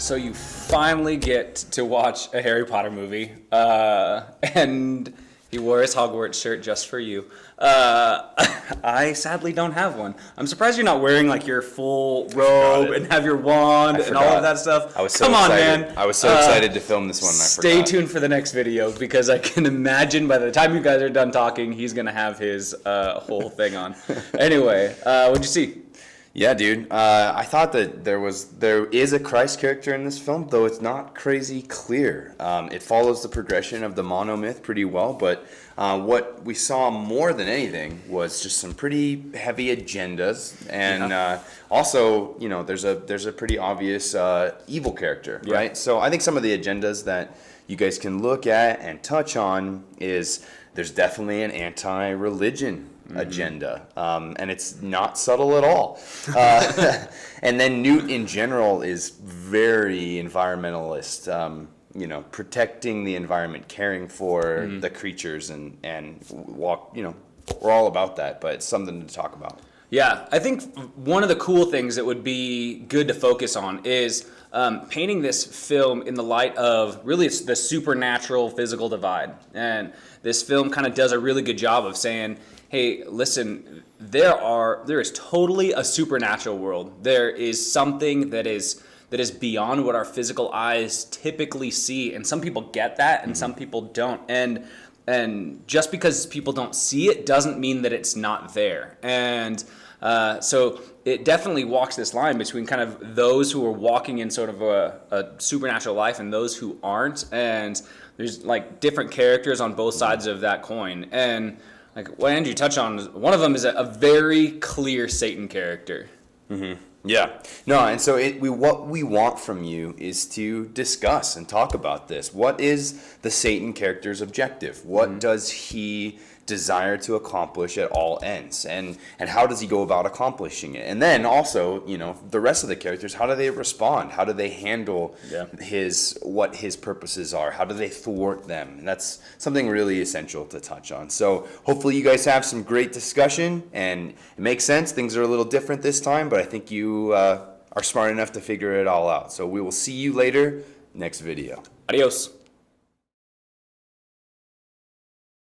So you finally get to watch a Harry Potter movie, and he wore his Hogwarts shirt just for you. I sadly don't have one. I'm surprised you're not wearing like your full robe and have your wand and all of that stuff. I was so Come on, excited. man. I was so excited to film this one. And I Stay forgot. tuned for the next video because I can imagine by the time you guys are done talking, he's gonna have his whole thing on. Anyway, what'd you see? Yeah, dude. I thought that there is a Christ character in this film, though it's not crazy clear. It follows the progression of the monomyth pretty well, but what we saw more than anything was just some pretty heavy agendas, and also, you know, there's a pretty obvious evil character, right? So I think some of the agendas that you guys can look at and touch on is there's definitely an anti-religion agenda, and it's not subtle at all. And then Newt in general is very environmentalist, you know, protecting the environment, caring for the creatures, and walk, you know, we're all about that, but it's something to talk about. Yeah, I think one of the cool things that would be good to focus on is painting this film in the light of really it's the supernatural physical divide. And this film kind of does a really good job of saying, hey, listen, there is totally a supernatural world. There is something that is beyond what our physical eyes typically see, and some people get that and some people don't. And just because people don't see it doesn't mean that it's not there. And so it definitely walks this line between kind of those who are walking in sort of a supernatural life and those who aren't. And there's like different characters on both sides of that coin. And like what Andrew touched on, one of them is a very clear Satan character. Mm-hmm. Yeah. No, and so what we want from you is to discuss and talk about this. What is the Satan character's objective? What does he desire to accomplish at all ends? And how does he go about accomplishing it? And then also, you know, the rest of the characters, how do they respond? How do they handle what his purposes are? How do they thwart them? And that's something really essential to touch on. So hopefully you guys have some great discussion, and it makes sense. Things are a little different this time, but I think you are smart enough to figure it all out. So we will see you later next video. Adios.